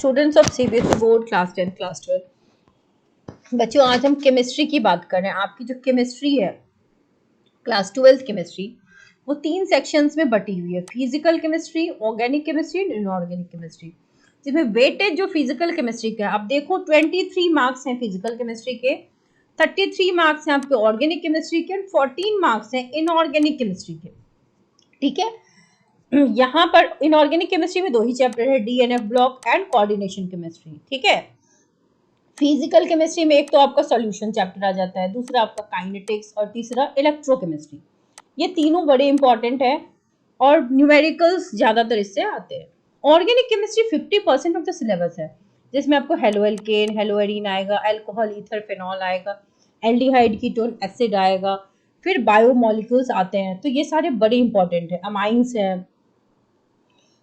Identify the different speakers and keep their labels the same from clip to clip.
Speaker 1: Students of CBSE board class 10 class 12। बच्चों आज हम केमिस्ट्री की बात कर रहे हैं। आपकी जो केमिस्ट्री है क्लास 12 केमिस्ट्री वो 3 सेक्शंस में बटी हुई है, physical chemistry, organic chemistry and inorganic chemistry. जिसमें वेटेज जो फिजिकल केमिस्ट्री का है, आप देखो 23 मार्क्स हैं फिजिकल केमिस्ट्री के, 33 मार्क्स हैं आपके ऑर्गेनिक केमिस्ट्री के, 14 मार्क्स हैं इनऑर्गेनिक केमिस्ट्री के। ठीक है, यहाँ पर इनऑर्गेनिक केमिस्ट्री में 2 ही चैप्टर है, DNF block and coordination chemistry. ठीक है, फिजिकल केमिस्ट्री में एक तो आपका सॉल्यूशन चैप्टर आ जाता है, दूसरा आपका काइनेटिक्स और तीसरा इलेक्ट्रोकेमिस्ट्री। ये तीनों बड़े इंपॉर्टेंट है और न्यूमेरिकल्स ज्यादातर इससे आते हैं। Organic chemistry 50% of the syllabus है, जिसमें आपको हेलोएल्केन, हेलोएरीन आएगा, अल्कोहल, ईथर, फेनॉल आएगा, एल्डिहाइड, कीटोन, एसिड आएगा, फिर बायोमोलिक्यूल्स आते हैं। तो ये सारे बड़े इंपॉर्टेंट है, अमाइंस है।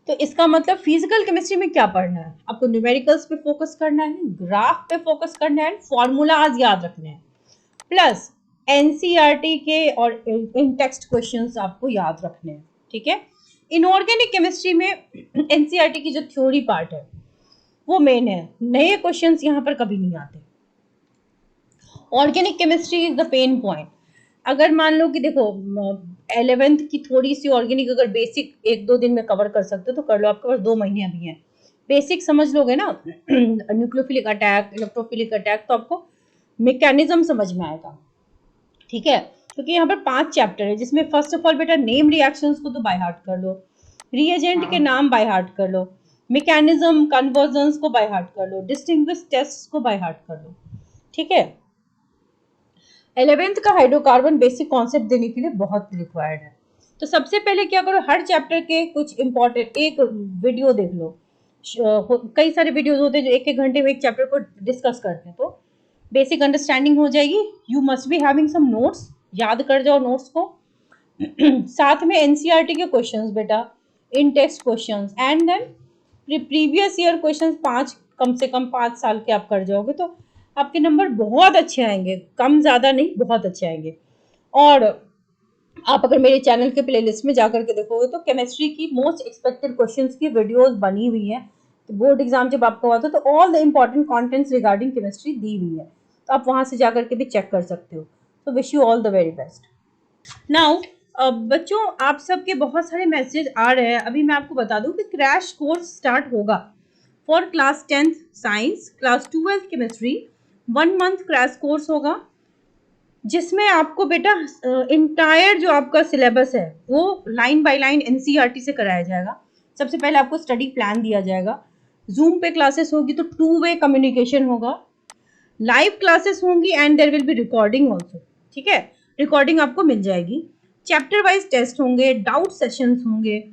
Speaker 1: तो इसका मतलब फिजिकल केमिस्ट्री में क्या पढ़ना है, आपको न्यूमेरिकल्स पे फोकस करना है, ग्राफ पे फोकस करना है, फॉर्मूलाज याद रखने हैं, प्लस एनसीईआरटी के और इन टेक्स्ट क्वेश्चंस आपको याद रखने हैं। ठीक है, इनऑर्गेनिक केमिस्ट्री में एनसीईआरटी की जो थ्योरी पार्ट है वो मेन है, नए क्वेश्चंस यहाँ पर कभी नहीं आते। Organic chemistry is the pain point. अगर मान लो कि देखो 11th की थोड़ी सी ऑर्गेनिक अगर बेसिक 1-2 दिन में कवर कर सकते हो तो कर लो, आपके पास 2 महीने अभी हैं, बेसिक समझ लोगे ना न्यूक्लियोफिलिक अटैक, इलेक्ट्रोफिलिक अटैक, तो आपको मैकेनिज्म समझ में आएगा। ठीक है, क्योंकि यहाँ पर 5 चैप्टर है, जिसमें फर्स्ट ऑफ ऑल बेटा नेम रिएक्शंस को तो बाय हार्ट कर लो, रिएजेंट के नाम बाय हार्ट कर लो, मैकेनिज्म कन्वर्जन्स को बाय हार्ट कर लो, डिस्टिंग्विश टेस्ट्स को बाय हार्ट कर लो। ठीक है, 11th का हाइड्रोकार्बन बेसिक कॉन्सेप्ट देने के लिए बहुत रिक्वायर्ड है। तो सबसे पहले क्या करो, हर चैप्टर के कुछ इंपॉर्टेंट एक वीडियो देख लो। कई सारे वीडियोस होते हैं जो 1-1 घंटे में एक चैप्टर को डिस्कस करते हैं, तो बेसिक अंडरस्टैंडिंग हो जाएगी। You must be having some notes, याद कर जाओ नोट्स को। साथ में एनसीईआरटी के क्वेश्चंस बेटा, in text questions and then previous year questions 5 कम से कम 5 साल के आप कर जाओगे तो आपके नंबर बहुत अच्छे आएंगे, कम ज़्यादा नहीं, बहुत अच्छे आएंगे। और आप अगर मेरे चैनल के प्लेलिस्ट में जाकर के देखोगे तो केमिस्ट्री की मोस्ट एक्सपेक्टेड क्वेश्चंस की वीडियोस बनी हुई है। तो बोर्ड एग्जाम जब आपको आता है तो all the important contents regarding chemistry दी हुई है, तो आप वहाँ से जाकर के भी चेक कर सकते हो। तो wish you all the very best. Now बच्चों, आप सबके बहुत सारे मैसेज आ रहे हैं। अभी मैं आपको बता दूं कि क्रैश कोर्स स्टार्ट होगा for class 10th science, class 12th chemistry. 1 month crash course होगा, जिसमें आपको बेटा इंटायर जो आपका सिलेबस है वो लाइन बाय लाइन एनसीईआरटी से कराया जाएगा। सबसे पहले आपको स्टडी प्लान दिया जाएगा, जूम पे क्लासेस होगी तो 2-वे कम्युनिकेशन होगा, लाइव क्लासेस होंगी and there will be recording also. ठीक है, रिकॉर्डिंग आपको मिल जाएगी, चैप्टर वाइज टेस्ट होंगे, डाउट सेशंस होंगे,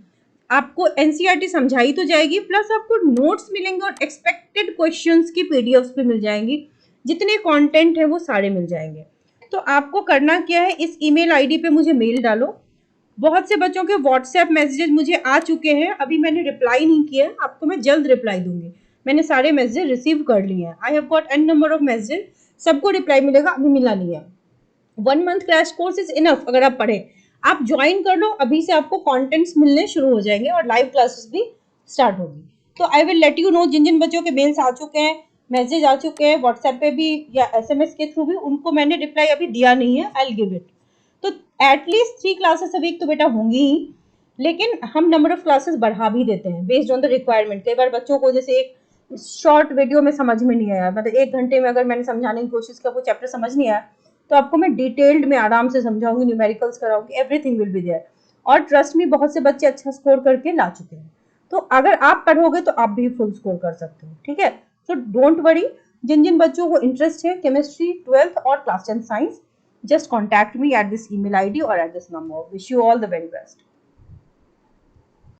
Speaker 1: आपको एनसीईआरटी समझाई तो जाएगी, प्लस आपको नोट्स मिलेंगे और एक्सपेक्टेड क्वेश्चंस की पीडीएफ्स भी मिल जाएंगी, जितने कंटेंट है वो सारे मिल जाएंगे। तो आपको करना क्या है, इस ईमेल आईडी पे मुझे मेल डालो। बहुत से बच्चों के व्हाट्सएप मैसेजेस मुझे आ चुके हैं, अभी मैंने रिप्लाई नहीं किया, आपको मैं जल्द रिप्लाई दूंगी। मैंने सारे मैसेज रिसीव कर लिए हैं, I have got an number of message, सबको रिप्लाई मिलेगा, अभी मिला नहीं है। 1 month crash course is enough. अगर आप पढ़े, आप ज्वाइन कर लो, अभी से आपको कंटेंट्स मिलने शुरू हो जाएंगे और लाइव क्लासेस भी स्टार्ट होगी। तो I will let you know, जिन जिन बच्चों के मेल्स आ चुके हैं, मैसेज आ चुके हैं व्हाट्सएप पे भी या एसएमएस के थ्रू भी, उनको मैंने रिप्लाई अभी दिया नहीं है, आई विल गिव इट। तो एटलीस्ट 3 क्लासेस अ वीक तो बेटा होंगी ही, लेकिन हम नंबर ऑफ क्लासेस बढ़ा भी देते हैं बेस्ड ऑन द रिक्वायरमेंट। कई बार बच्चों को जैसे एक शॉर्ट वीडियो में समझ में नहीं आया, मतलब 1 घंटे में अगर मैंने समझाने की कोशिश किया, वो चैप्टर समझ नहीं आया, तो आपको मैं डिटेल्ड में आराम से समझाऊंगी, न्यूमेरिकल्स कराऊंगी, एवरीथिंग विल बी देयर। और ट्रस्ट मी, बहुत से बच्चे अच्छा स्कोर करके ला चुके हैं। तो अगर आप पढ़ोगे तो आप भी फुल स्कोर कर सकते हो। ठीक है, सो डोंट वरी, जिन जिन बच्चों को इंटरेस्ट है केमिस्ट्री 12th और class 10 science, just contact me at this email ID or at this number. Wish you all the very best.